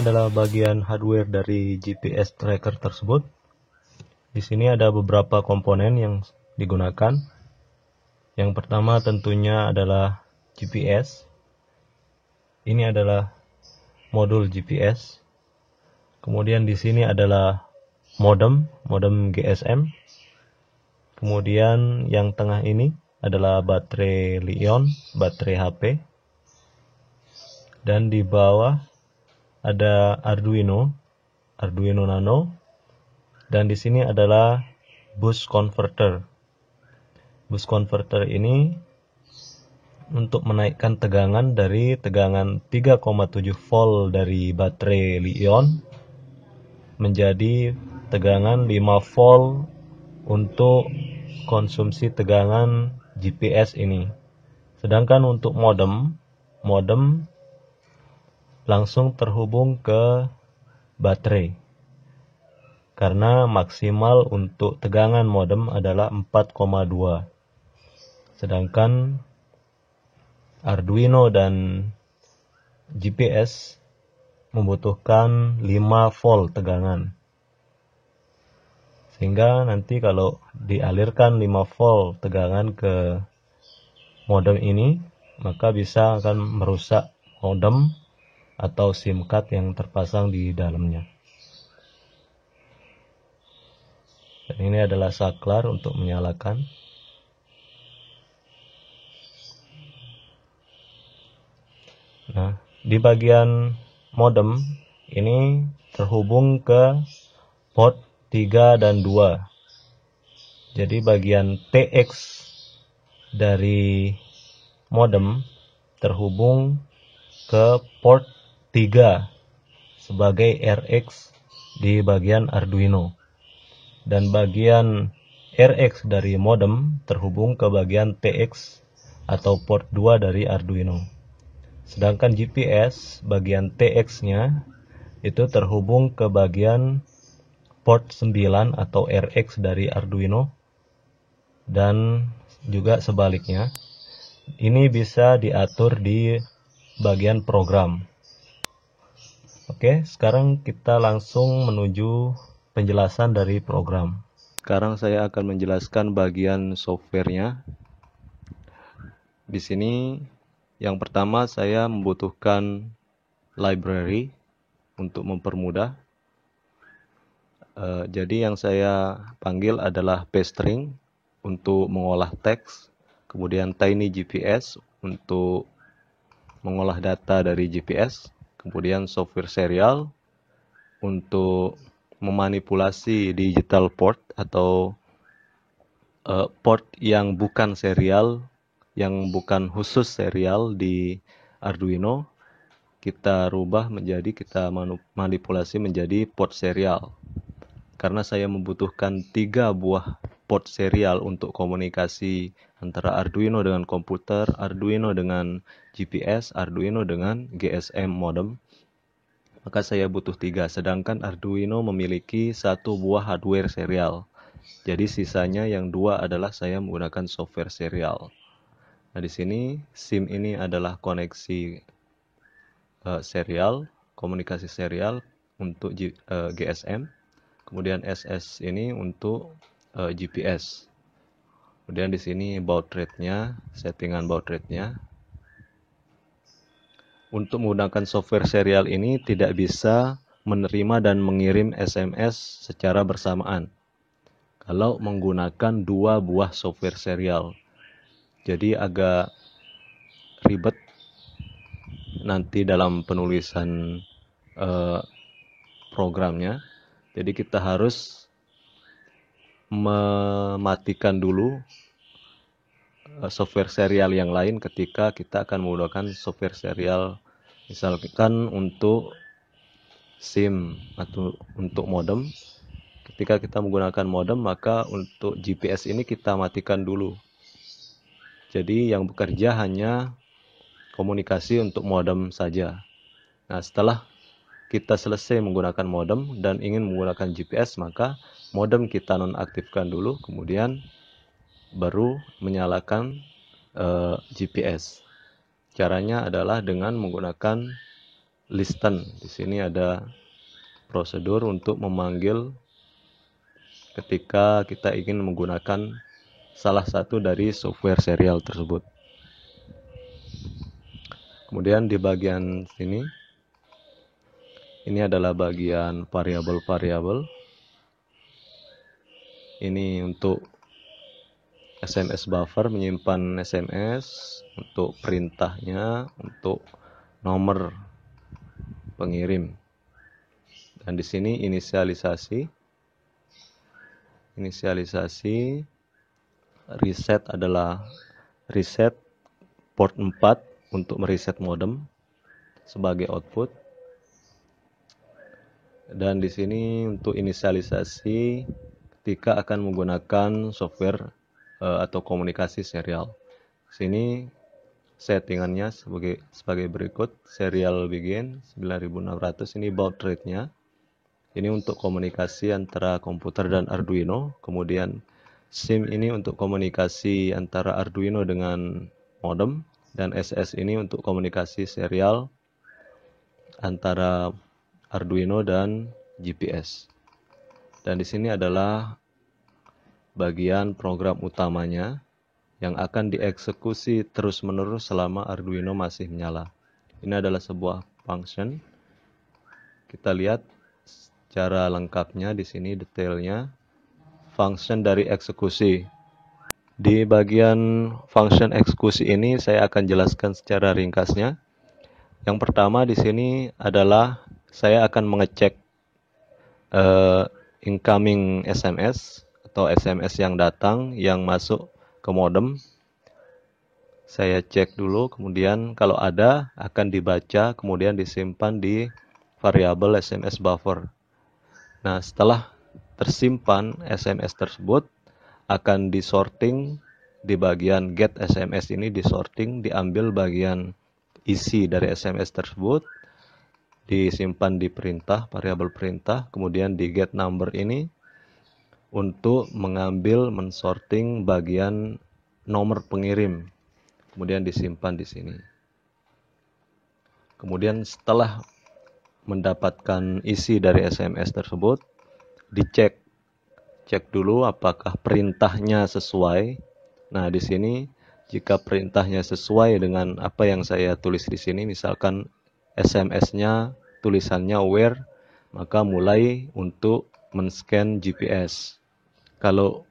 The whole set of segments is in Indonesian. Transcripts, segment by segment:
adalah bagian hardware dari GPS tracker tersebut. Di sini ada beberapa komponen yang digunakan. Yang pertama tentunya adalah GPS. Ini adalah modul GPS. Kemudian di sini adalah modem GSM. Kemudian yang tengah ini adalah baterai Li-ion, baterai HP. Dan di bawah ada Arduino Nano. Dan di sini adalah boost converter. Boost converter ini untuk menaikkan tegangan dari tegangan 3,7 volt dari baterai Li-ion menjadi tegangan 5 volt untuk konsumsi tegangan GPS ini. Sedangkan untuk modem langsung terhubung ke baterai. Karena maksimal untuk tegangan modem adalah 4,2. Sedangkan Arduino dan GPS membutuhkan 5 volt tegangan. Sehingga nanti kalau dialirkan 5 volt tegangan ke modem ini, maka bisa akan merusak modem atau SIM card yang terpasang di dalamnya. Dan ini adalah saklar untuk menyalakan. Nah, di bagian modem ini terhubung ke port 3 dan 2. Jadi bagian TX dari modem terhubung ke port 3 sebagai RX di bagian Arduino. Dan bagian RX dari modem terhubung ke bagian TX atau port 2 dari Arduino. Sedangkan GPS bagian TX-nya itu terhubung ke bagian port 9 atau RX dari Arduino. Dan juga sebaliknya. Ini bisa diatur di bagian program. Oke, sekarang kita langsung menuju penjelasan dari program. Sekarang saya akan menjelaskan bagian softwarenya. Di sini yang pertama saya membutuhkan library untuk mempermudah. Jadi yang saya panggil adalah pstring untuk mengolah teks, kemudian tinygps untuk mengolah data dari GPS, kemudian software serial untuk memanipulasi digital port atau port yang bukan serial, yang bukan khusus serial di Arduino, kita rubah menjadi, kita manipulasi menjadi port serial. Karena saya membutuhkan 3 buah port serial untuk komunikasi antara Arduino dengan komputer, Arduino dengan GPS, Arduino dengan GSM modem, maka saya butuh 3. Sedangkan Arduino memiliki 1 buah hardware serial. Jadi sisanya yang 2 adalah saya menggunakan software serial. Nah, di sini SIM ini adalah koneksi serial, komunikasi serial untuk GSM. Kemudian SS ini untuk GPS. Kemudian di sini baud rate-nya, settingan baud rate-nya. Untuk menggunakan software serial ini tidak bisa menerima dan mengirim SMS secara bersamaan. Kalau menggunakan 2 buah software serial. Jadi agak ribet nanti dalam penulisan programnya. Jadi kita harus mematikan dulu software serial yang lain ketika kita akan menggunakan software serial, misalkan untuk SIM atau untuk modem. Ketika kita menggunakan modem, maka untuk GPS ini kita matikan dulu. Jadi yang bekerja hanya komunikasi untuk modem saja. Nah, setelah kita selesai menggunakan modem dan ingin menggunakan GPS, maka modem kita nonaktifkan dulu, kemudian baru menyalakan GPS. Caranya adalah dengan menggunakan listen. Di sini ada prosedur untuk memanggil ketika kita ingin menggunakan salah satu dari software serial tersebut. Kemudian di bagian sini, ini adalah bagian variabel-variabel. Ini untuk SMS buffer, menyimpan SMS, untuk perintahnya, untuk nomor pengirim. Dan di sini inisialisasi reset adalah reset port 4 untuk mereset modem sebagai output. Dan di sini untuk inisialisasi ketika akan menggunakan software atau komunikasi serial. Sini settingannya sebagai berikut. Serial begin 9600, ini baud rate-nya. Ini untuk komunikasi antara komputer dan Arduino. Kemudian SIM ini untuk komunikasi antara Arduino dengan modem. Dan SS ini untuk komunikasi serial antara Arduino dan GPS. Dan di sini adalah bagian program utamanya yang akan dieksekusi terus-menerus selama Arduino masih menyala. Ini adalah sebuah function. Kita lihat secara lengkapnya di sini detailnya. Function dari eksekusi. Di bagian function eksekusi ini saya akan jelaskan secara ringkasnya. Yang pertama di sini adalah saya akan mengecek incoming SMS atau SMS yang datang yang masuk ke modem. Saya cek dulu, kemudian kalau ada akan dibaca, kemudian disimpan di variabel SMS buffer. Nah, setelah tersimpan SMS tersebut akan disorting di bagian get SMS ini, disorting, diambil bagian isi dari SMS tersebut, disimpan di perintah, variabel perintah, kemudian di get number ini untuk mengambil mensorting bagian nomor pengirim, kemudian disimpan di sini. Kemudian setelah mendapatkan isi dari SMS tersebut, dicek dulu apakah perintahnya sesuai. Nah, di sini jika perintahnya sesuai dengan apa yang saya tulis di sini, misalkan SMS-nya tulisannya where, maka mulai untuk men-scan GPS. Kalau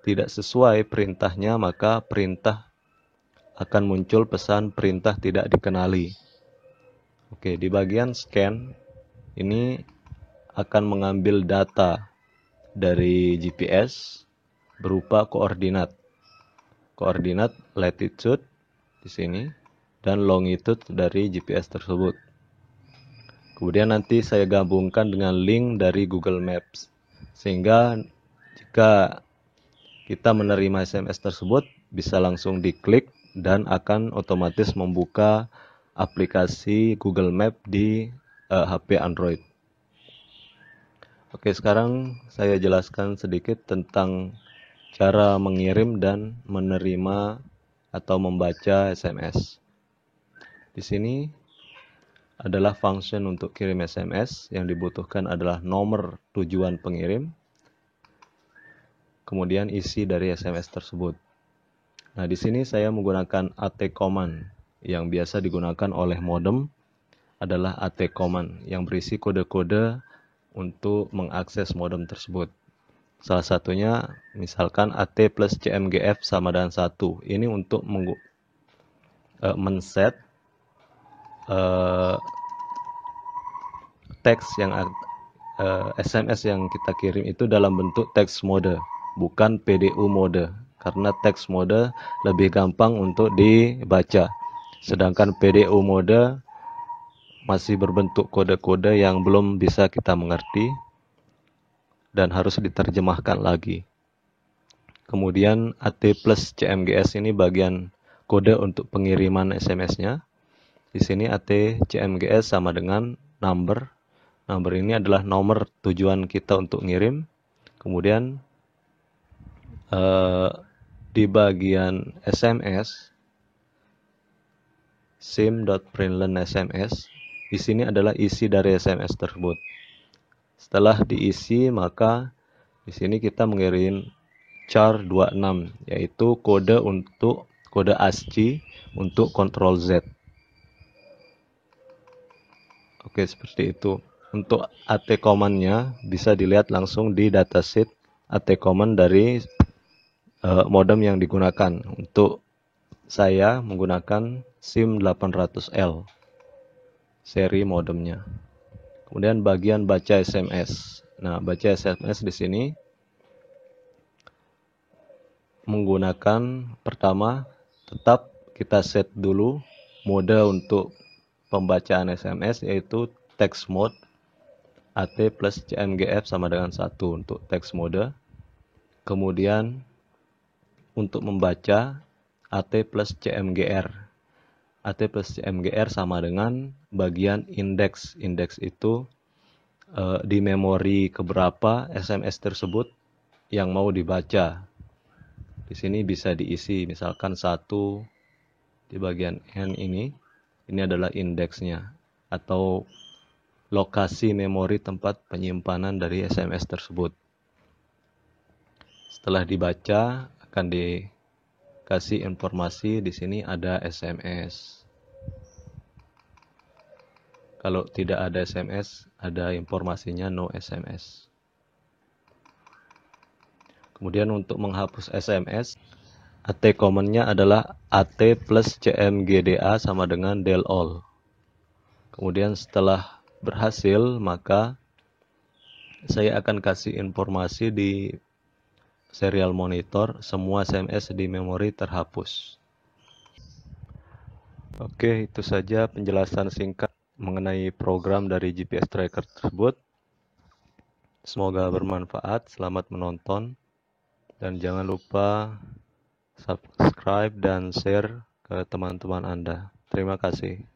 tidak sesuai perintahnya, maka perintah akan muncul pesan perintah tidak dikenali. Oke, di bagian scan ini akan mengambil data dari GPS berupa koordinat latitude di sini dan longitude dari GPS tersebut. Kemudian nanti saya gabungkan dengan link dari Google Maps, sehingga jika kita menerima SMS tersebut bisa langsung diklik dan akan otomatis membuka aplikasi Google Map di HP Android. Oke, sekarang saya jelaskan sedikit tentang cara mengirim dan menerima atau membaca SMS. Di sini adalah function untuk kirim SMS. Yang dibutuhkan adalah nomor tujuan pengirim, kemudian isi dari SMS tersebut. Nah, di sini saya menggunakan AT command. Yang biasa digunakan oleh modem adalah AT command yang berisi kode-kode untuk mengakses modem tersebut. Salah satunya misalkan AT plus CMGF sama dengan 1. Ini untuk men-set teks yang SMS yang kita kirim itu dalam bentuk teks mode, bukan PDU mode. Karena teks mode lebih gampang untuk dibaca. Sedangkan PDU mode masih berbentuk kode-kode yang belum bisa kita mengerti dan harus diterjemahkan lagi. Kemudian AT plus CMGS ini bagian kode untuk pengiriman SMS-nya. Di sini AT CMGS sama dengan number. Number ini adalah nomor tujuan kita untuk ngirim. Kemudian di bagian SMS sim.println SMS Di sini adalah isi dari SMS tersebut. Setelah diisi, maka di sini kita mengirim char 26, yaitu kode ASCII untuk Ctrl Z. Oke, seperti itu. Untuk AT command-nya bisa dilihat langsung di datasheet AT command dari modem yang digunakan. Untuk saya menggunakan SIM 800L seri modemnya. Kemudian bagian baca SMS. Nah, baca SMS di sini menggunakan pertama tetap kita set dulu mode untuk pembacaan SMS, yaitu text mode AT plus CMGF sama dengan 1 untuk text mode. Kemudian untuk membaca AT plus CMGR. AT plus CMGR sama dengan bagian indeks. Indeks itu di memori keberapa SMS tersebut yang mau dibaca. Di sini bisa diisi misalkan 1 di bagian N ini adalah indeksnya atau lokasi memori tempat penyimpanan dari SMS tersebut. Setelah dibaca akan dikasih informasi di sini ada SMS. Kalau tidak ada SMS, ada informasinya no SMS. Kemudian untuk menghapus SMS, AT command-nya adalah AT plus CMGDA sama dengan del all. Kemudian setelah berhasil, maka saya akan kasih informasi di serial monitor, semua SMS di memori terhapus. Oke, itu saja penjelasan singkat mengenai program dari GPS tracker tersebut. Semoga bermanfaat, selamat menonton, dan jangan lupa subscribe dan share ke teman-teman Anda. Terima kasih.